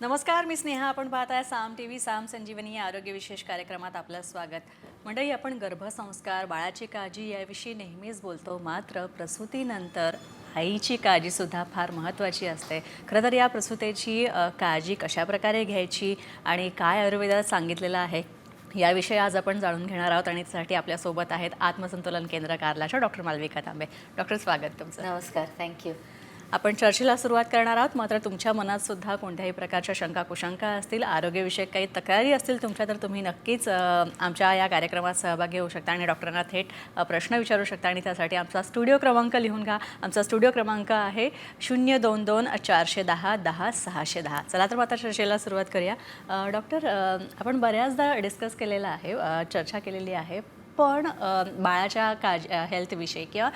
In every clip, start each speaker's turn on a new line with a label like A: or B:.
A: नमस्कार, मी स्नेहा. आपण पाहताय साम टीव्ही. साम संजीवनी या आरोग्य विशेष कार्यक्रमात आपलं स्वागत. मंडळी, आपण गर्भसंस्कार, बाळाची काळजी याविषयी नेहमीच बोलतो, मात्र प्रसूतीनंतर आईची काळजीसुद्धा फार महत्त्वाची असते. खरं तर या प्रसूतीची काळजी कशाप्रकारे घ्यायची आणि काय आयुर्वेदात सांगितलेलं आहे याविषयी आज आपण जाणून घेणार आहोत. आणि त्यासाठी आपल्यासोबत आहेत आत्मसंतुलन केंद्र कार्लाच्या डॉक्टर मालविका तांबे. डॉक्टर, स्वागत तुमचं.
B: नमस्कार, थँक्यू.
A: आपण चर्चेला सुरुवात करणार आहोत. मात्र तुमच्या मनात सुद्धा कोणत्याही प्रकारच्या शंका कुशंका असतील, आरोग्यविषयक काही तक्रारी असतील तुमच्या, तर तुम्ही नक्कीच आमच्या या कार्यक्रमात सहभागी होऊ शकता आणि डॉक्टरांना थेट प्रश्न विचारू शकता. आणि त्यासाठी आमचा स्टुडिओ क्रमांक लिहून घ्या. आमचा स्टुडिओ क्रमांक आहे 022-410-10-610. चला तर आता चर्चेला सुरुवात करूया. डॉक्टर, आपण बऱ्याचदा डिस्कस केलेलं आहे, चर्चा केलेली आहे, पण बाळाच्या हेल्थविषयी किंवा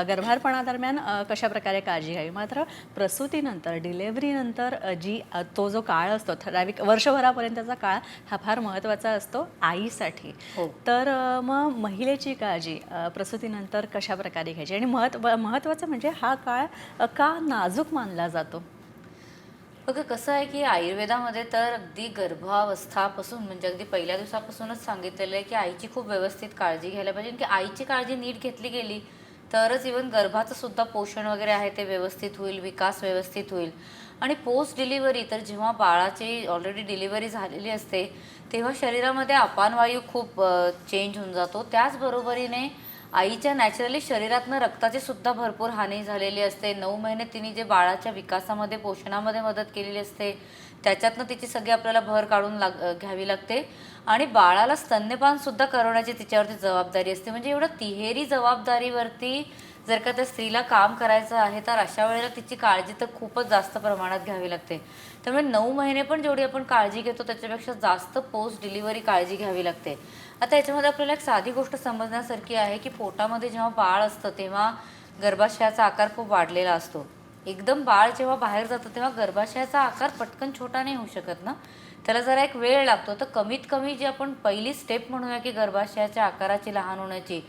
A: गर्भारपणादरम्यान कशा प्रकारे काळजी घ्यावी. मात्र प्रसूतीनंतर, डिलेव्हरीनंतर तो जो काळ असतो, ठराविक वर्षभरापर्यंतचा काळ हा फार महत्त्वाचा असतो आईसाठी. तर मग महिलेची काळजी प्रसूतीनंतर कशा प्रकारे घ्यायची आणि महत्त्वाचं म्हणजे हा काळ का नाजूक मानला जातो.
B: बघा, कसं आहे की आयुर्वेदामध्ये तर अगदी गर्भावस्थापासून म्हणजे अगदी पहिल्या दिवसापासूनच सांगितलेलं आहे की आईची खूप व्यवस्थित काळजी घ्यायला पाहिजे. की आईची काळजी नीट घेतली गेली तरच इवन गर्भाचं सुद्धा पोषण वगैरे आहे ते व्यवस्थित होईल, विकास व्यवस्थित होईल. आणि पोस्ट डिलिव्हरी तर जेव्हा बाळाची ऑलरेडी डिलिव्हरी झालेली असते तेव्हा शरीरामध्ये अपानवायू खूप चेंज होऊन जातो. त्याचबरोबरीने आईच्या नॅचरली शरीरातनं रक्ताची सुद्धा भरपूर हानी झालेली असते. 9 महिने तिने जे बाळाच्या विकासामध्ये, पोषणामध्ये मदत केलेली असते त्याच्यातनं तिची सगळी आपल्याला भर काढून घ्यावी लागते. आणि बाळाला स्तन्यपानसुद्धा करवण्याची तिच्यावरती जबाबदारी असते. म्हणजे एवढं तिहेरी जबाबदारीवरती जर का त्या स्त्रीला काम करायचं आहे तर अशा वेळेला तिची काळजी तर खूपच जास्त प्रमाणात घ्यावी लागते. त्यामुळे 9 महिने पण जेवढी आपण काळजी घेतो त्याच्यापेक्षा जास्त पोस्ट डिलिव्हरी काळजी घ्यावी लागते. आता याच्यामध्ये आपल्याला एक साधी गोष्ट समजण्यासारखी आहे की पोटामध्ये जेव्हा बाळ असतं तेव्हा गर्भाशयाचा आकार खूप वाढलेला असतो. एकदम बाळ जेव्हा बाहेर जातं तेव्हा गर्भाशयाचा आकार पटकन छोटा नाही होऊ शकत ना, त्याला जरा एक वेळ लागतो. तर कमीत कमी जी आपण पहिली स्टेप म्हणूया की गर्भाशयाच्या आकाराची लहान होण्याची,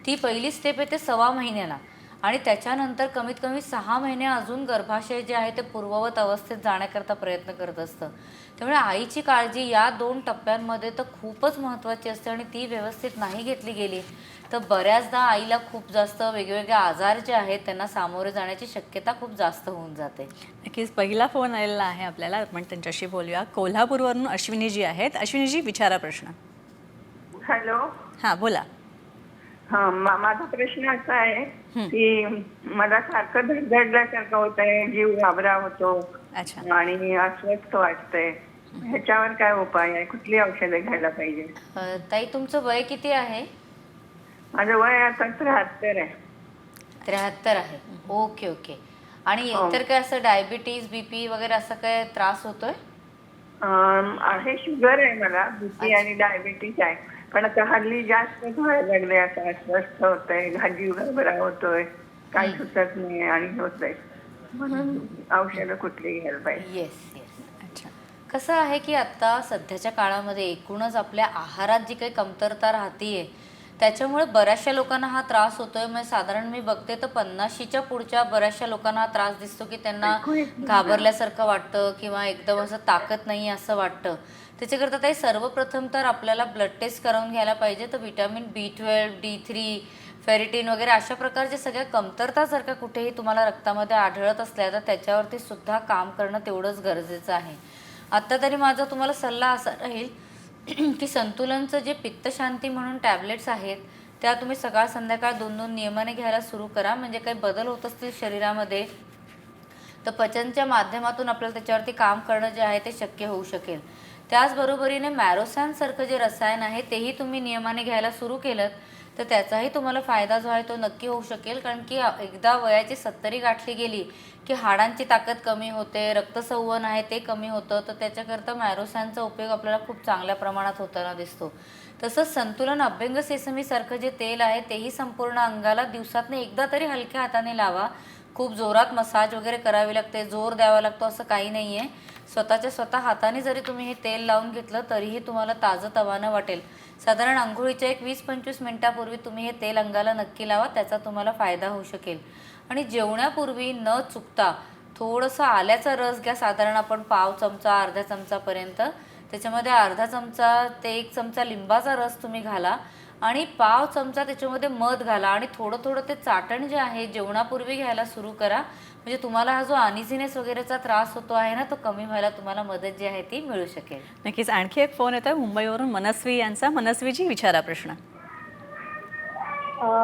B: ती पहिली स्टेप येते 1.25 महिन्याला. आणि त्याच्यानंतर कमीत कमी 6 महिने अजून गर्भाशय जे आहे ते पूर्ववत अवस्थेत जाण्याकरता प्रयत्न करत असतं. त्यामुळे आईची काळजी या 2 टप्प्यांमध्ये तर खूपच महत्त्वाची असते. आणि ती व्यवस्थित नाही घेतली गेली तर बऱ्याचदा आईला खूप जास्त वेगवेगळे आजार जे आहेत त्यांना सामोरे जाण्याची शक्यता खूप जास्त होऊन जाते.
A: नक्कीच. पहिला फोन आलेला आहे आपल्याला, आपण त्यांच्याशी बोलूया. कोल्हापूरवरून अश्विनीजी आहेत. अश्विनीजी, विचारा प्रश्न.
C: हॅलो.
A: हां, बोला.
C: हा, माझा प्रश्न असा आहे की मला सारखं धडधडल्यासारखं होत आहे, जीव घाबरा होतो.
A: अच्छा.
C: आणि अस्वस्थ वाटतंय. ह्याच्यावर काय उपाय आहे, कुठली औषधे घ्यायला पाहिजे.
B: ताई, तुमचं वय किती आहे?
C: माझं वय आता 73 आहे.
B: 73 आहे. Okay okay. आणि इतर काय असं डायबिटीज, बीपी वगैरे असं काय त्रास होतोय?
C: आहे, शुगर आहे मला, बीपी आणि डायबिटीज आहे. पण आता हल्ली जास्त व्हायला लागले, असं अस्वस्थ होतंय, जीव घाबरा होतोय, काही सुचत नाही आणि होतंय. म्हणून औषधं कुठली घ्यायला पाहिजे.
B: Yes yes. अच्छा. कसं आहे की आता सध्याच्या काळामध्ये एकूणच आपल्या आहारात जी काही कमतरता राहतीये त्याच्यामुळे बऱ्याचशा लोकांना हा त्रास होतोय. म्हणजे साधारण मी बघते तर 50शीच्या पुढच्या बऱ्याचशा लोकांना हा त्रास दिसतो की त्यांना घाबरल्यासारखं वाटतं किंवा एकदम असं ताकद नाही असं वाटतं. त्याच्याकरता ताई सर्वप्रथम तर आपल्याला ब्लड टेस्ट करून घ्यायला पाहिजे. तर व्हिटॅमिन B12, D3, फेरिटिन वगैरे अशा प्रकारच्या सगळ्या कमतरता जर का कुठेही तुम्हाला रक्तामध्ये आढळत असल्या तर त्याच्यावरती सुद्धा काम करणं तेवढंच गरजेचं आहे. आत्ता तरी माझा तुम्हाला सल्ला असा राहील की संतुलनचं जे पित्तशांती म्हणून टॅबलेट्स आहेत त्या तुम्ही सकाळ संध्याकाळ 2-2 नियमाने घ्यायला सुरू करा. म्हणजे काही बदल होत असतील शरीरामध्ये तर पचनच्या माध्यमातून आपल्याला त्याच्यावरती काम करणं जे आहे ते शक्य होऊ शकेल. त्याचबरोबरीने मॅरोसॅनसारखं जे रसायन आहे तेही तुम्ही नियमाने घ्यायला सुरू केलं तर त्याचाही तुम्हाला फायदा जो आहे तो नक्की होऊ शकेल. कारण की एकदा वयाची 70 गाठली गेली की हाडांची ताकद कमी होते, रक्तसंवहन आहे ते कमी होतं. तर त्याच्याकरता मॅरोसॅनचा उपयोग आपल्याला खूप चांगल्या प्रमाणात होताना दिसतो. तसंच संतुलन अभ्यंग सेसमीसारखं जे तेल आहे तेही संपूर्ण अंगाला दिवसातनं एकदा तरी हलक्या हाताने लावा. खूप जोरात मसाज वगैरे करावी लागते, जोर द्यावा लागतो असं काही नाही आहे. स्वतःच्या स्वतः हाताने जरी तुम्ही हे तेल लावून घेतलं तरीही तुम्हाला ताजंतवानं वाटेल. साधारण अंघोळीच्या एक 20-25 मिनिटापूर्वी तुम्ही हे तेल अंगाला नक्की लावा, त्याचा तुम्हाला फायदा होऊ शकेल. आणि जेवण्यापूर्वी न चुकता थोडंसं आल्याचा रस घ्या, साधारण आपण पाव चमचा अर्धा चमचापर्यंत. त्याच्यामध्ये अर्धा चमचा ते 1 चमचा लिंबाचा रस तुम्ही घाला आणि पाव चमचा त्याच्यामध्ये मध घाला आणि थोडं थोडं ते चाटण जे आहे जेवणापूर्वी घ्यायला सुरू करा. म्हणजे तुम्हाला हा जो अनइझीनेस वगैरेचा त्रास होतो आहे ना, तो कमी व्हायला तुम्हाला मदत जी आहे ती मिळू शकेल.
A: नक्कीच. आणखी एक फोन येतोय मुंबईवरून मनस्वी यांचा. मनस्वीजी विचारा प्रश्न.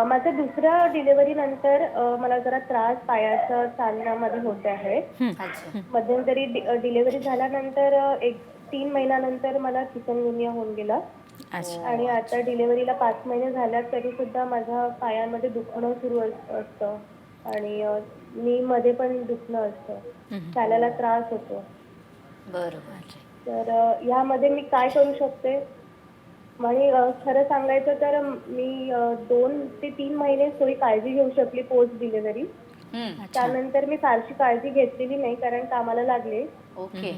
D: माझं दुसऱ्या डिलिव्हरी नंतर मला जरा त्रास पायाच्या चालण्यामध्ये होते आहे.
B: अच्छा.
D: मध्यंतरी डिलिव्हरी झाल्यानंतर 3 महिन्यानंतर मला चिकनगुनिया होऊन गेला
A: अच्छा.
D: आणि आता डिलिव्हरीला 5 महिने झाल्यात तरी सुद्धा माझ्या पायांमध्ये दुखणं सुरू असतं आणि नी मध्ये पण दुखणं असतं, चालायला त्रास होतो.
B: बरोबर.
D: तर यामध्ये मी काय करू शकते? आणि खरं सांगायचं तर मी 2 ते 3 महिने थोडी काळजी घेऊ शकली पोस्ट डिलिव्हरी. त्यानंतर मी फारशी काळजी घेतलेली नाही कारण कामाला लागले.
B: ओके.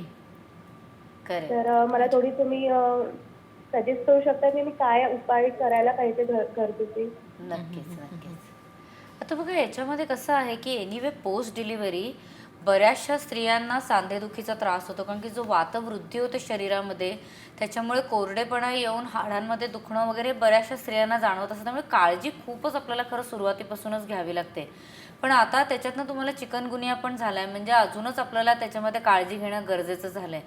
B: करेक्ट.
D: तर मला थोडी तुम्ही सजेस्ट करू शकता की मी काय उपाय करायला पाहिजे घरगुती?
B: नक्कीच नक्कीच. आता बघा याच्यामध्ये कसं आहे की एनिवे पोस्ट डिलिव्हरी बऱ्याचशा स्त्रियांना सांधेदुखीचा त्रास होतो, कारण की जो वातवृद्धी होते शरीरामध्ये त्याच्यामुळे कोरडेपणा येऊन हाडांमध्ये दुखणं वगैरे बऱ्याचशा स्त्रियांना जाणवत असतं. त्यामुळे काळजी खूपच आपल्याला खरं सुरुवातीपासूनच घ्यावी लागते. पण आता त्याच्यातनं तुम्हाला चिकनगुनिया पण झाला आहे, म्हणजे अजूनच आपल्याला त्याच्यामध्ये काळजी घेणं गरजेचं झालं आहे.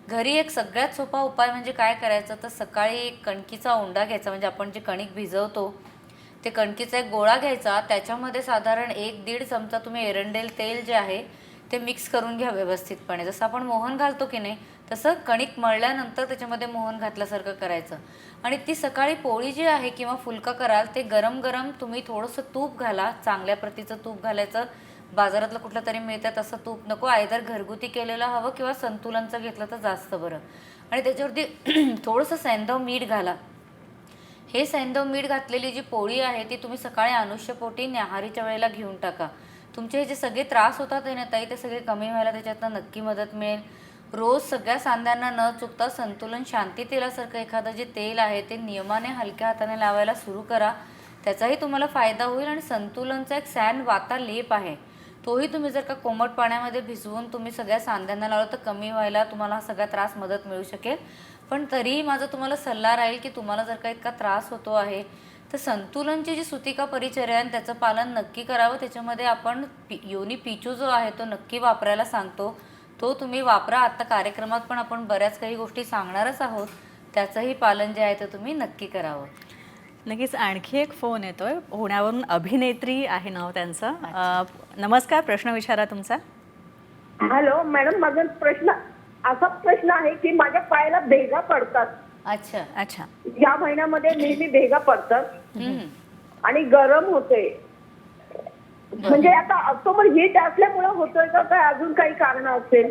B: घरी एक सगळ्यात सोपा उपाय म्हणजे काय करायचं, तर सकाळी एक कणकीचा ओंडा घ्यायचा, म्हणजे आपण जे कणिक भिजवतो ते कणकीचा एक गोळा घ्यायचा, त्याच्यामध्ये साधारण 1-1.5 चमचा तुम्ही एरंडेल तेल जे आहे ते मिक्स करून घ्या व्यवस्थितपणे. जसं आपण मोहन घालतो की नाही तसं कणिक मळल्यानंतर त्याच्यामध्ये मोहन घातल्यासारखं करायचं आणि ती सकाळी पोळी जी आहे किंवा फुलका कराल ते गरम गरम तुम्ही थोडंसं तूप घाला, चांगल्या प्रतीचं तूप घालायचं. बाजारातलं कुठलं तरी मिळतं तसं तूप नको, आयदर घरगुती केलेलं हवं किंवा संतुलनचं घेतलं तर जास्त बरं. आणि त्याच्यावरती थोडंसं सैंधव मीठ घाला. हे सैंधव मीठ घातलेली जी पोळी आहे ती तुम्ही सकाळी अनुष्यपोटी न्याहारीच्या वेळेला घेऊन टाका. तुमचे हे जे सगळे त्रास होतात आहे ना ताई, ते सगळे कमी व्हायला त्याच्यातनं नक्की मदत मिळेल. रोज सगळ्या सांध्यांना न चुकता संतुलन शांती तेलासारखं एखादं जे तेल आहे ते नियमाने हलक्या हाताने लावायला सुरू करा. त्याचाही तुम्हाला फायदा होईल. आणि संतुलनचा एक सॅन वाता लेप आहे, तोही तुम्ही जर का कोमट पाण्यामध्ये भिजवून तुम्ही सगळ्या सांध्यांना लावलं तर कमी व्हायला तुम्हाला हा सगळा त्रास मदत मिळू शकेल. पण तरीही माझा तुम्हाला सल्ला राहील की तुम्हाला जर का इतका त्रास होतो आहे तर संतुलनची जी सुतिका परिचर्या आहे त्याचं पालन नक्की करावं. त्याच्यामध्ये आपण योनी पिचू जो आहे तो नक्की वापरायला सांगतो, तो तुम्ही वापरा. आता कार्यक्रमात पण आपण बऱ्याच काही गोष्टी सांगणारच आहोत, त्याचंही पालन जे आहे ते तुम्ही नक्की करावं.
A: नक्कीच. आणखी एक फोन येतोय पुण्यावरून. अभिनेत्री आहे नाव त्यांचं. नमस्कार, प्रश्न विचारा तुमचा.
C: हॅलो मॅडम, माझा असा प्रश्न आहे की माझ्या पायाला भेगा पडतात.
B: अच्छा.
A: अच्छा.
C: या महिन्यामध्ये नेहमी भेगा पडतात आणि गरम होते. म्हणजे आता ऑक्टोबर हीट असल्यामुळे होतोय का काय अजून काही कारण असेल?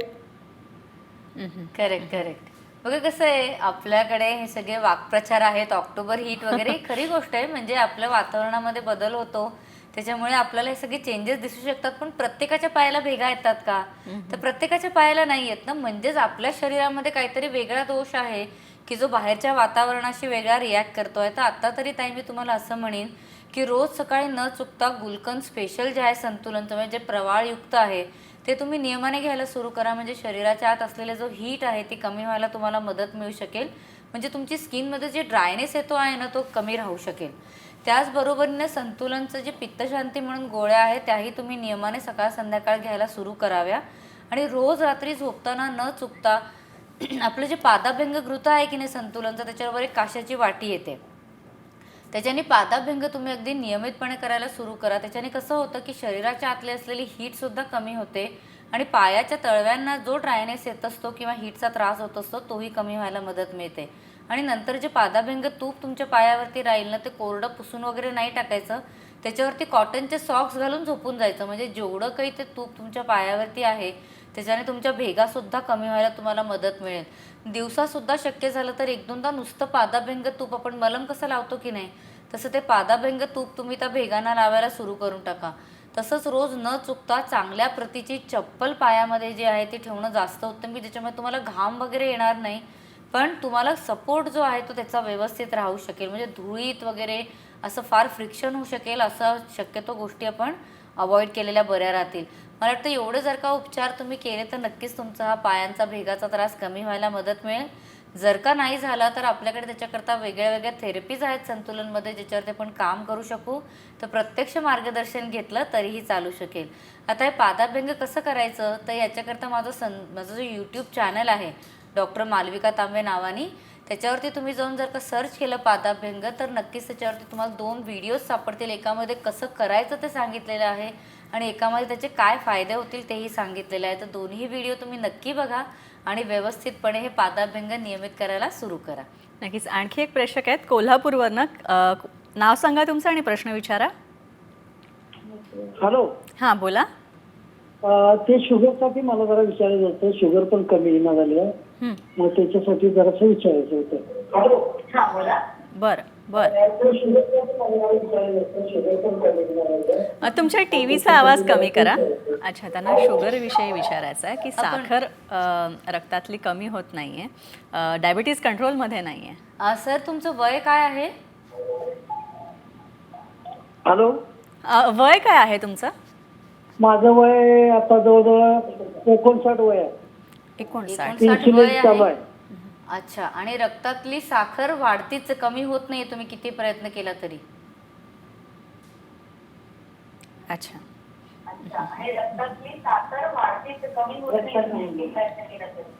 B: Correct correct. बघा कसं आहे, आपल्याकडे हे सगळे वाक्प्रचार आहेत, ऑक्टोबर हीट वगैरे खरी गोष्ट आहे. म्हणजे आपल्या वातावरणामध्ये बदल होतो त्याच्यामुळे आपल्याला हे सगळे चेंजेस दिसू शकतात. पण प्रत्येकाच्या पायाला भेगा येतात का? तर प्रत्येकाच्या पायाला नाही येत ना. म्हणजेच आपल्या शरीरामध्ये काहीतरी वेगळा दोष आहे की जो बाहेरच्या वातावरणाशी वेगळा रिॲक्ट करतोय. तर आता तरी ताई मी तुम्हाला असं म्हणेन की रोज सकाळी न चुकता गुलकंद स्पेशल जे आहे संतुलनचं म्हणजे जे प्रवाळयुक्त आहे ते तुम्ही नियमाने घ्यायला सुरू करा. म्हणजे शरीराच्या आत असलेले जो हीट आहे ती कमी व्हायला तुम्हाला मदत मिळू शकेल. म्हणजे तुमची स्किनमध्ये जे ड्रायनेस येतो आहे ना तो कमी राहू शकेल. त्याचबरोबरीने संतुलनचं जे पित्तशांती म्हणून गोळ्या आहेत त्याही तुम्ही नियमाने सकाळ संध्याकाळ घ्यायला सुरू कराव्या. आणि रोज रात्री झोपताना न चुकता आपलं जे पादाभ्यंग घृत आहे की नाही संतुलनचं, त्याच्यावर एक काशाची वाटी येते, त्याच्याने पादाभ्यंग तुम्ही अगदी नियमितपणे करायला सुरू करा. त्याच्याने कसं होतं की शरीराच्या आतली असलेली हीटसुद्धा कमी होते आणि पायाच्या तळव्यांना जो ड्रायनेस येत असतो किंवा हीटचा त्रास होत असतो तोही कमी व्हायला मदत मिळते. आणि नंतर जे पादाभ्यंग तूप तुमच्या पायावरती राहील ना ते कोरडं पुसून वगैरे नाही टाकायचं, त्याच्यावरती कॉटनचे सॉक्स घालून झोपून जायचं. म्हणजे जेवढं काही ते तूप तुमच्या पायावरती आहे त्याच्याने तुमच्या भेगासुद्धा कमी व्हायला तुम्हाला मदत मिळेल. दिवसासुद्धा शक्य झालं तर 1-2दा नुसतं पादाभ्यंग तूप, आपण मलम कसं लावतो की नाही तसं ते पादाभ्यंग तूप तुम्ही त्या भेगांना लावायला सुरू करून टाका. तसंच रोज न चुकता चांगल्या प्रतीची चप्पल पायामध्ये जी आहे ती ठेवणं जास्त उत्तम की ज्याच्यामुळे तुम्हाला घाम वगैरे येणार नाही पण तुम्हाला सपोर्ट जो आहे तो त्याचा व्यवस्थित राहू शकेल. म्हणजे धुळीत वगैरे असं फार फ्रिक्शन होऊ शकेल असं शक्यतो गोष्टी आपण अवॉइड केलेल्या बऱ्या राहतील. मला वाटतं एवढं जर का उपचार तुम्ही केले तर नक्कीच तुमचा हा पायांचा भेगाचा त्रास कमी व्हायला मदत मिळेल. जर का नाही झाला तर आपल्याकडे त्याच्याकरता वेगळ्या वेगळ्या थेरपीज आहेत संतुलनमध्ये, ज्याच्यावरती आपण काम करू शकू. तर प्रत्यक्ष मार्गदर्शन घेतलं तरीही चालू शकेल. आता हे पादाभ्यंग कसं करायचं, तर याच्याकरता माझं जो यूट्यूब चॅनल आहे डॉक्टर मालविका तांबे नावानी, त्याच्यावरती तुम्ही जाऊन जर का सर्च केलं पादाभ्यंग तर नक्कीच त्याच्यावरती तुम्हाला 2 व्हिडिओज सापडतील. एकामध्ये कसं करायचं ते सांगितलेलं आहे आणि एकामध्ये त्याचे काय फायदे होतील तेही सांगितलेलं आहे. तर दोन्ही व्हिडिओ तुम्ही नक्की बघा आणि व्यवस्थितपणे हे पादाभ्यंग नियमित करायला सुरू करा.
A: नक्कीच. आणखी एक प्रेक्षक आहेत कोल्हापूरवरनं. नाव सांगा तुमचं आणि प्रश्न विचारा.
E: हॅलो.
A: हां, बोला.
E: ते शुगरसाठी मला जरा विचारायचं होतं. शुगर पण कमी येणार झाली आहे,
A: हं.
E: मग त्याच्यासाठी जरासं विचारायचं होतं.
A: बरं बरं. तुमच्या टीव्हीचा आवाज कमी करा. अच्छा, त्यांना शुगर विषयी विचारायचं आहे की साखर रक्तातली कमी होत नाहीये, डायबिटीज कंट्रोलमध्ये नाहीये.
B: सर तुमचं वय काय आहे?
E: हॅलो.
A: वय काय आहे तुमचं?
E: माझं वय आता जवळजवळ 59 वय आहे.
A: 59.
B: 59 वय
E: इन्सुलिन चालू
B: आहे.
E: आहे.
B: अच्छा. आणि रक्तातली साखर वाढतीच, कमी होत नाही तुम्ही किती प्रयत्न केला तरी?
A: अच्छा.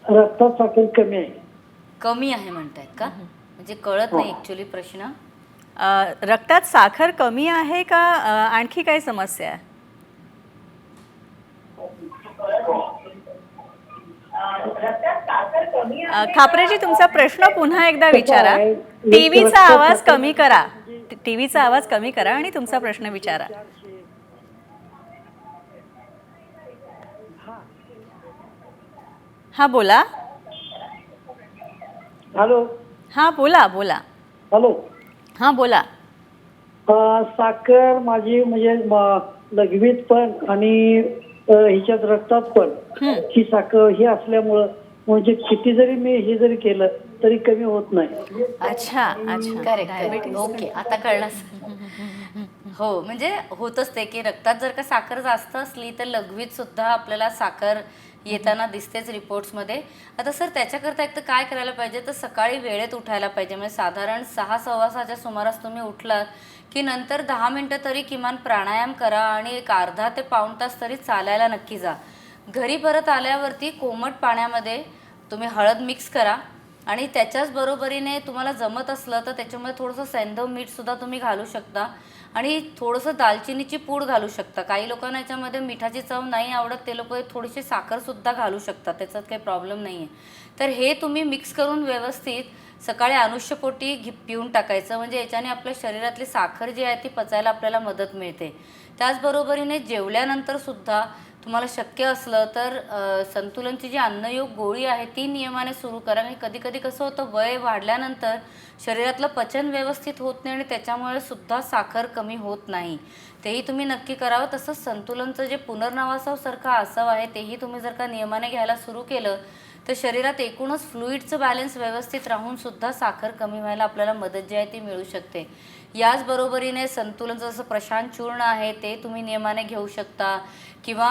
E: रक्तात साखर कमी आहे.
B: कमी आहे म्हणतायत का? म्हणजे कळत नाही ऍक्च्युली प्रश्न.
A: रक्तात साखर कमी आहे का आणखी काही समस्या आहे? खापरेजी, तुमचा प्रश्न पुन्हा एकदा विचारा. टीव्हीचा आवाज कमी करा. टीव्हीचा आवाज कमी करा आणि तुमचा प्रश्न विचारा. हा, बोला.
E: हॅलो.
A: हा, बोला बोला.
E: हॅलो.
A: हा, बोला.
E: साखर माझी म्हणजे लघवीत पण आणि ह्याच्यात रक्तात पण ही साखर ही असल्यामुळं म्हणजे किती जरी मी हे जरी केलं तरी कमी होत नाही.
A: अच्छा अच्छा.
B: करेक्ट. ओके, आता कळलं. हो, म्हणजे होतच ते की रक्तात जर का साखर जास्त असली तर लघवीत सुद्धा आपल्याला साखर येताना दिसतेच रिपोर्ट्समध्ये. आता सर त्याच्याकरता एक तर काय करायला पाहिजे, तर सकाळी वेळेत उठायला पाहिजे. म्हणजे साधारण 6:15च्या सुमारास तुम्ही उठलात की नंतर 10 मिनटं तरी किमान प्राणायाम करा आणि एक अर्धा ते पाऊण तास तरी चालायला नक्की जा. घरी परत आल्यावरती कोमट पाण्यामध्ये तुम्ही हळद मिक्स करा आणि त्याच्याच बरोबरीने तुम्हाला जमत असलं तर त्याच्यामध्ये थोडंसं सैंधव मीठसुद्धा तुम्ही घालू शकता आणि थोडंसं दालचिनीची पूड घालू शकता. काही लोकांना याच्यामध्ये मिठाची चव नाही आवडत, ते लोक थोडीशी साखरसुद्धा घालू शकतात, त्याच्यात काही प्रॉब्लेम नाही आहे. तर हे तुम्ही मिक्स करून व्यवस्थित सकाळी अनुष्यपोटी पिऊन टाकायचं. म्हणजे याच्याने आपल्या शरीरातली साखर जी आहे ती पचायला आपल्याला मदत मिळते. त्याचबरोबरीने जेवल्यानंतरसुद्धा तुम्हाला शक्य असलं तर संतुलनची जी अन्नयोग गोळी आहे ती नियमाने सुरू करा. आणि कधी कधी कसं होतं, वय वाढल्यानंतर शरीरातलं पचन व्यवस्थित होत नाही आणि त्याच्यामुळे सुद्धा साखर कमी होत नाही. तेही तुम्ही नक्की करावं. तसंच संतुलनचं जे पुनर्नवासासारखं आसव आहे तेही तुम्ही जर का नियमाने घ्यायला सुरू केलं तर शरीरात एकूणच फ्लुईडचं बॅलन्स व्यवस्थित राहून सुद्धा साखर कमी व्हायला आपल्याला मदत जी आहे ती मिळू शकते. याचबरोबरीने संतुलनचं जसं प्रशांत चूर्ण आहे ते तुम्ही नियमाने घेऊ शकता किंवा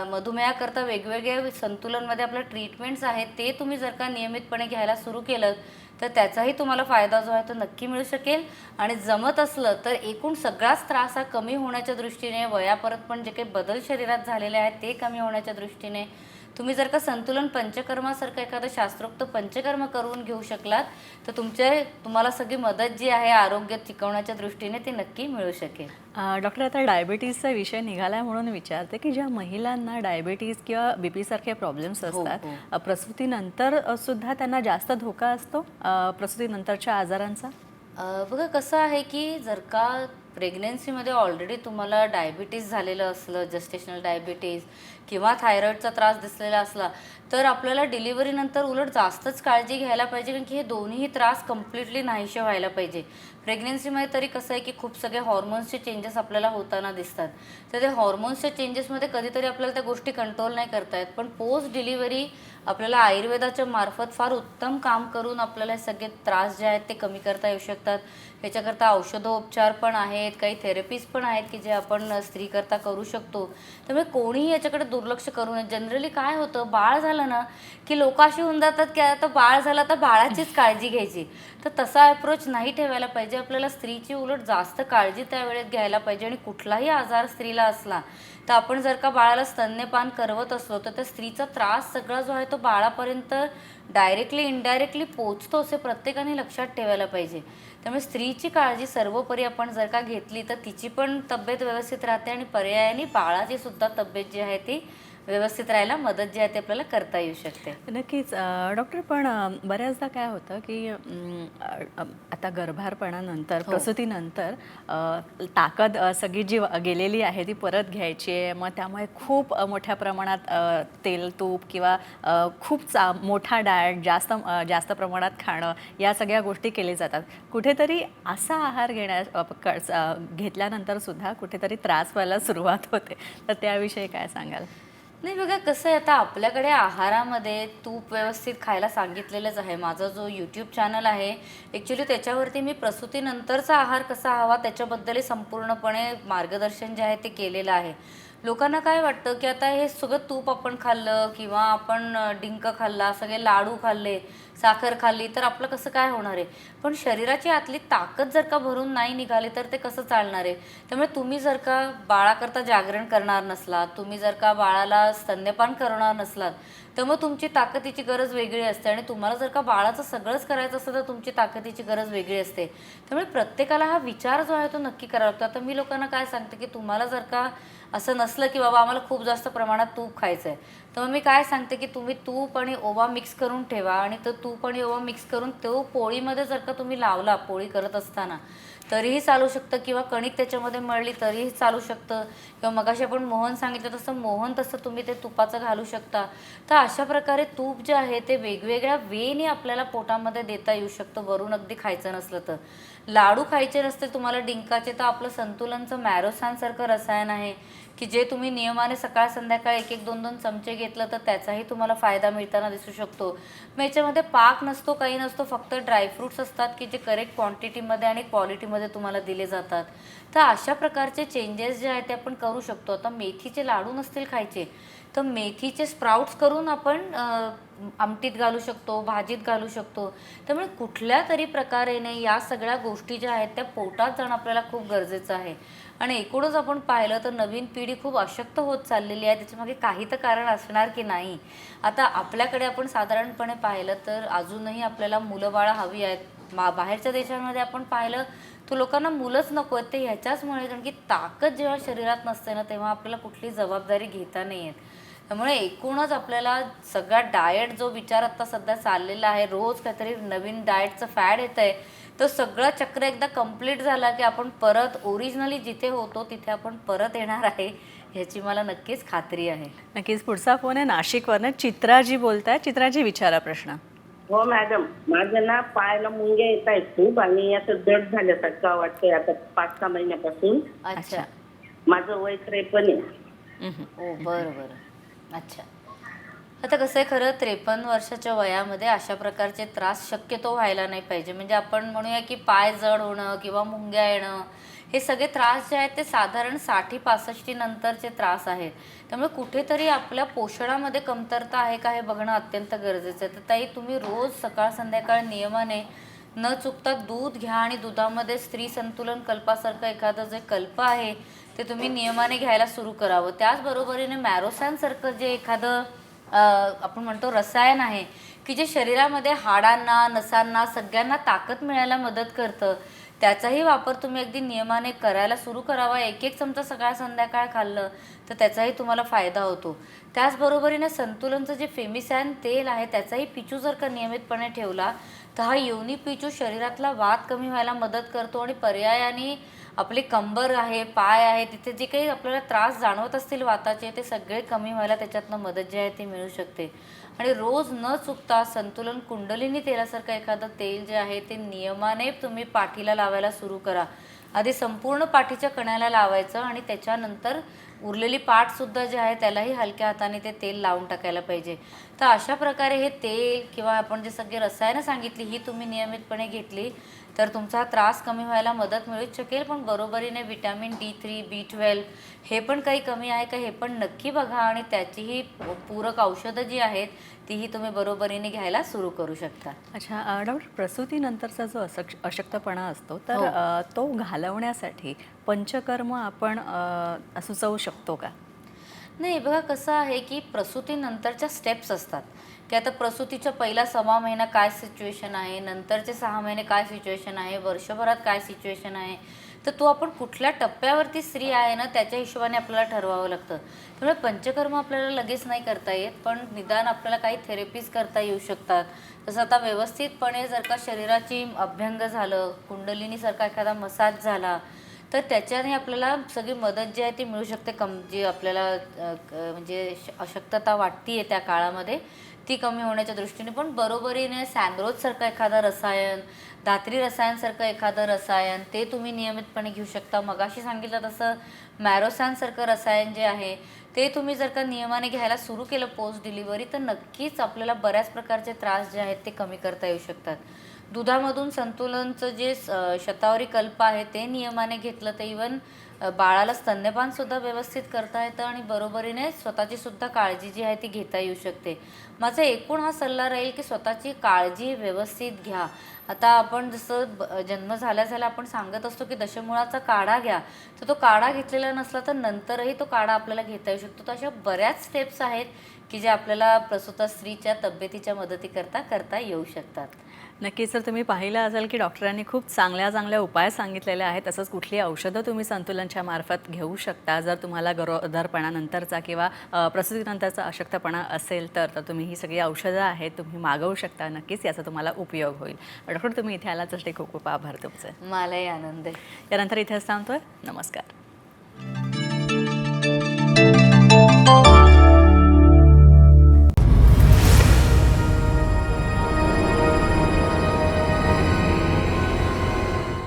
B: मधुमेहाकरता वेगवेगळे संतुलनमध्ये आपल्या ट्रीटमेंट्स आहेत ते तुम्ही जर का नियमितपणे घ्यायला सुरू केलं तर त्याचाही तुम्हाला फायदा जो आहे तो नक्की मिळू शकेल. आणि जमत असलं तर एकूण सगळाच त्रास हा कमी होण्याच्या दृष्टीने, वयापरत पण जे काही बदल शरीरात झालेले आहेत ते कमी होण्याच्या दृष्टीने तुम्ही जर का संतुलन पंचकर्मासारखं एखादं शास्त्रोक्त पंचकर्म करून घेऊ शकलात तर तुम्हाला सगळी मदत जी आहे आरोग्य टिकवण्याच्या दृष्टीने ती नक्की मिळू शकेल.
A: डॉक्टर, आता डायबिटीजचा विषय निघाला म्हणून विचारते की ज्या महिलांना डायबिटीज किंवा बीपी सारखे प्रॉब्लेम्स असतात, प्रसूतीनंतर सुद्धा त्यांना जास्त धोका असतो प्रसूतीनंतरच्या आजारांचा?
B: बघा कसं आहे की जर का प्रेग्नेन्सीमध्ये ऑलरेडी तुम्हाला डायबिटीज झालेलं असलं, जस्टेशनल डायबिटीज किंवा थायरॉईडचा त्रास दिसलेला असला तर आपल्याला डिलिव्हरीनंतर उलट जास्तच काळजी घ्यायला पाहिजे, कारण की हे दोन्ही त्रास कम्प्लिटली नाहीसे व्हायला पाहिजे. प्रेग्नेन्सीमध्ये तरी कसं आहे की खूप सगळे हॉर्मोन्सचे चेंजेस आपल्याला होताना दिसतात. तर ते हॉर्मोन्सच्या चेंजेसमध्ये कधीतरी आपल्याला त्या गोष्टी कंट्रोल नाही करता येत, पण पोस्ट डिलिव्हरी आपल्याला आयुर्वेदाच्या मार्फत फार उत्तम काम करून आपल्याला हे सगळे त्रास जे आहेत ते कमी करता येऊ शकतात. ह्याच्याकरता औषधोपचार पण आहेत, काही थेरपीज पण आहेत की जे आपण स्त्रीकरता करू शकतो. त्यामुळे कोणीही याच्याकडे दुर्लक्ष करू नये. जनरली काय होतं, बाळ झालं ना की लोक अशी होऊन जातात की आता बाळ झालं तर बाळाचीच काळजी घ्यायची. तर तसा अप्रोच नाही ठेवायला पाहिजे. आपल्याला स्त्रीची उलट जास्त काळजी त्यावेळेत घ्यायला पाहिजे. आणि कुठलाही आजार स्त्रीला असला तर आपण जर का बाळाला स्तन्यपान करवत असलो तर त्या स्त्रीचा त्रास सगळा जो आहे तो बाळापर्यंत डायरेक्टली इनडायरेक्टली पोचतो, असे प्रत्येकाने लक्षात ठेवायला पाहिजे. त्यामुळे स्त्रीची काळजी सर्वोपरी आपण जर का घेतली तर तिची पण तब्येत व्यवस्थित राहते आणि पर्यायाने बाळाची सुद्धा तब्येत जी आहे ती व्यवस्थित राहायला मदत जी आहे ती आपल्याला करता येऊ शकते.
A: नक्कीच डॉक्टर, पण बऱ्याचदा काय होतं की आता गर्भारपणानंतर प्रसूतीनंतर ताकद सगळी जी गेलेली आहे ती परत घ्यायची आहे. मग त्यामुळे खूप मोठ्या प्रमाणात तेल तूप किंवा खूप मोठा डाएट जास्त प्रमाणात खाणं या सगळ्या गोष्टी केल्या जातात. कुठेतरी असा आहार घेतल्यानंतर सुद्धा कुठेतरी त्रास व्हायला सुरुवात होते. तर त्याविषयी काय सांगाल?
B: नाही बघा, कसं आहे, आता आपल्याकडे आहारामध्ये तूप व्यवस्थित खायला सांगितलेलंच आहे. माझा जो यूट्यूब चॅनल आहे ॲक्च्युली त्याच्यावरती मी प्रसूतीनंतरचा आहार कसा हवा त्याच्याबद्दलही संपूर्णपणे मार्गदर्शन जे आहे ते केलेलं आहे. लोकांना काय वाटतं की आता हे सगळं तूप आपण खाल्लं किंवा आपण डिंक खाल्ला, सगळे लाडू खाल्ले, साखर खाल्ली तर आपलं कसं काय होणार आहे. पण शरीराची आतली ताकद जर का भरून नाही निघाली तर ते कसं चालणार आहे. त्यामुळे तुम्ही जर का बाळाकरता जागरण करणार नसलात, तुम्ही जर का बाळाला स्तन्यपान करणार नसलात तर मग तुमची ताकदीची गरज वेगळी असते. आणि तुम्हाला जर का बाळाचं सगळंच करायचं असतं तर तुमची ताकदीची गरज वेगळी असते. त्यामुळे प्रत्येकाला हा विचार जो आहे तो नक्की करावा लागतो. आता मी लोकांना काय सांगते की तुम्हाला जर का असं नसलं की बाबा आम्हाला खूप जास्त प्रमाणात तूप खायचं आहे, तर मग मी काय सांगते की तुम्ही तूप आणि ओवा मिक्स करून ठेवा. आणि तो तूप आणि ओवा मिक्स करून तो पोळीमध्ये जर का तुम्ही लावला पोळी करत असताना तरीही चालू शकतं, किंवा कणिक त्याच्यामध्ये मळली तरीही चालू शकतं, किंवा मगाशी आपण मोहन सांगितलं तसं मोहन तसं तुम्ही ते तुपाचं घालू शकता. तर अशा प्रकारे तूप जे आहे ते वेगवेगळ्या वेने आपल्याला पोटामध्ये देता येऊ शकतं, वरून अगदी खायचं नसलं तर. लाडू खायचे नसते तुम्हाला डिंकाचे तर आपलं संतुलनचं मॅरोसानसारखं रसायन आहे की जे तुम्ही नियमाने सकाळ संध्याकाळ 1-1, 2-2 चमचे घेतलं तर त्याचाही तुम्हाला फायदा मिळताना दिसू शकतो. मग याच्यामध्ये पाक नसतो, काही नसतो, फक्त ड्रायफ्रूट्स असतात की जे करेक्ट क्वांटिटीमध्ये आणि क्वालिटीमध्ये तुम्हाला दिले जातात. तर अशा प्रकारचे चेंजेस जे आहेत ते आपण करू शकतो. आता मेथीचे लाडू नसतील खायचे तर मेथीचे स्प्राउट्स करून आपण आमटीत घालू शकतो, भाजीत घालू शकतो. त्यामुळे कुठल्या तरी प्रकारेने या सगळ्या गोष्टी ज्या आहेत त्या पोटात जाणं आपल्याला खूप गरजेचं आहे. आणि एकूणच आपण पाहिलं तर नवीन पिढी खूप अशक्त होत चाललेली आहे. त्याच्यामागे काही तर कारण असणार की नाही. आता आपल्याकडे आपण साधारणपणे पाहिलं तर अजूनही आपल्याला मुलं बाळं हवी आहेत. बाहेरच्या देशांमध्ये आपण पाहिलं तर लोकांना मुलंच नको आहेत. ते ह्याच्याचमुळे, कारण की ताकद जेव्हा शरीरात नसते ना तेव्हा आपल्याला कुठली जबाबदारी घेता नाही येत. त्यामुळे एकूणच आपल्याला सगळा डाएट जो विचार आत्ता सध्या चाललेला आहे, रोज काहीतरी नवीन डाएटचं फॅड येतं आहे, तर सगळं चक्र एकदा कंप्लीट झाला की आपण परत ओरिजिनली जिथे होतो तिथे आपण परत येणार आहे, ह्याची मला नक्कीच खात्री आहे.
A: नक्कीच. पुढचा फोन आहे नाशिकवरनं. चित्राजी बोलताय. चित्राजी, विचारा प्रश्न.
F: हो मॅडम, माझं ना पायाला मुंग्या येत आहेत खूप आणि असं जड झाल्यासारखं वाटतंय आता 5-6 महिन्यापासून.
B: अच्छा.
F: माझं वय 53 आहे.
B: ओ बरं बरं. अच्छा. आता कसं आहे, खरं 53 वर्षाच्या वयामध्ये अशा प्रकारचे त्रास शक्यतो व्हायला नाही पाहिजे. म्हणजे आपण म्हणूया की पाय जड होणं किंवा मुंग्या येणं हे सगळे त्रास जे आहेत ते साधारण 60-65 नंतरचे त्रास आहेत. त्यामुळे कुठेतरी आपल्या पोषणामध्ये कमतरता आहे का हे बघणं अत्यंत गरजेचं आहे. तर ताई, तुम्ही रोज सकाळ संध्याकाळ नियमाने न चुकता दूध घ्या आणि दुधामध्ये स्त्री संतुलन कल्पासारखं एखादं जे कल्प आहे ते तुम्ही नियमाने घ्यायला सुरू करावं. त्याचबरोबरीने मॅरोसॅनसारखं जे एखादं आपण म्हणतो रसायन आहे की जे शरीरामध्ये हाडांना, नसांना, सगळ्यांना ताकद मिळायला मदत करतं, त्याचाही वापर तुम्ही अगदी नियमाने करायला सुरू करावा. 1-1 चमचा सकाळ संध्याकाळ खाल्लं तर त्याचाही तुम्हाला फायदा होतो. त्याचबरोबरीने संतुलनचं जे फेमिसॅन तेल आहे त्याचाही पिचू जर का नियमितपणे ठेवला तर हा योनी पिचू शरीरातला वात कमी व्हायला मदत करतो आणि पर्यायाने आपली कंबर आहे, पाय आहे, तिथे जे काही आपल्याला त्रास जाणवत असतील वाताचे ते सगळे कमी व्हायला त्याच्यातनं मदत जी आहे ती मिळू शकते. आणि रोज न चुकता संतुलन कुंडलिनी तेलासारखं एखादं तेल जे आहे ते नियमाने तुम्ही पाठीला लावायला सुरू करा. आधी संपूर्ण पाठीच्या कण्याला लावायचं आणि त्याच्यानंतर उरलेली पाठसुद्धा जे आहे त्यालाही हलक्या हाताने ते तेल लावून टाकायला पाहिजे. तर अशा प्रकारे हे तेल किंवा आपण जे सगळे रसायनं सांगितली ही तुम्ही नियमितपणे घेतली तर तुमचा त्रास कमी व्हायला मदत मिळूच शकेल. पण बरोबरीने विटॅमिन D3, B12 हे पण काही कमी आहे का हे पण नक्की बघा आणि त्याचीही पूरक औषधं जी आहेत तीही तुम्ही बरोबरीने घ्यायला सुरू करू शकता.
A: अच्छा डॉक्टर, प्रसूतीनंतरचा जो अशक्तपणा असतो तर
B: हो.
A: तो घालवण्यासाठी पंचकर्म आपण सुचवू शकतो का?
B: नाही बघा कसं आहे की प्रसूतीनंतरच्या स्टेप्स असतात की आता प्रसूतीच्या पहिला 6 महिना काय सिच्युएशन आहे, नंतरचे 6 महिने काय सिच्युएशन आहे, वर्षभरात काय सिच्युएशन आहे, तर तो आपण कुठल्या टप्प्यावरती स्त्री आहे ना त्याच्या हिशोबाने आपल्याला ठरवावं लागतं. त्यामुळे पंचकर्म आपल्याला लगेच नाही करता येत, पण निदान आपल्याला काही थेरपीज करता येऊ शकतात. तसं आता व्यवस्थितपणे जर का शरीराची अभ्यंग झालं, कुंडलिनीसारखा एखादा मसाज झाला तर त्याच्याने आपल्याला सगळी मदत जी आहे ती मिळू शकते. जी आपल्याला म्हणजे अशक्तता वाटते त्या काळामध्ये ती कमी होण्याच्या दृष्टीने. पण बरोबरीने सॅनरोजसारखं एखादं रसायन, धात्री रसायनसारखं एखादं रसायन ते तुम्ही नियमितपणे घेऊ शकता. मगाशी सांगितलं तसं मॅरोसॅनसारखं रसायन जे आहे ते तुम्ही जर का नियमाने घ्यायला सुरू केलं पोस्ट डिलिव्हरी तर नक्कीच आपल्याला बऱ्याच प्रकारचे त्रास जे आहेत ते कमी करता येऊ शकतात. दुधामधून संतुलनचं जे शतावरी कल्प आहे ते नियमाने घेतलं तर इवन बाळाला स्तन्यपानसुद्धा व्यवस्थित करता येतं आणि बरोबरीने स्वतःची सुद्धा काळजी जी आहे ती घेता येऊ शकते. माझा एकूण हा सल्ला राहील की स्वतःची काळजी व्यवस्थित घ्या. आता आपण जसं जन्म झाल्या आपण सांगत असतो की दशमुळाचा काढा घ्या, तर तो काढा घेतलेला नसला तर नंतरही तो काढा आपल्याला घेता येऊ शकतो. तर अशा बऱ्याच स्टेप्स आहेत की जे आपल्याला प्रसूत स्त्रीच्या तब्येतीच्या मदतीकरता करता येऊ शकतात.
A: नक्कीच. तर तुम्ही पाहिलं असेल की डॉक्टरांनी खूप चांगल्या उपाय सांगितलेले आहेत. तसंच कुठली औषधं तुम्ही संतुलनच्या मार्फत घेऊ शकता. जर तुम्हाला गरोदरपणानंतरचा किंवा प्रसूतीनंतरचा अशक्तपणा असेल तर तुम्ही ही सगळी औषधं आहेत तुम्ही मागवू शकता. नक्कीच याचा तुम्हाला उपयोग होईल. डॉक्टर, तुम्ही इथे आलात त्यासाठी खूप खूप आभार तुमचे.
B: मलाही आनंद आहे.
A: यानंतर इथेच थांबतोय. नमस्कार.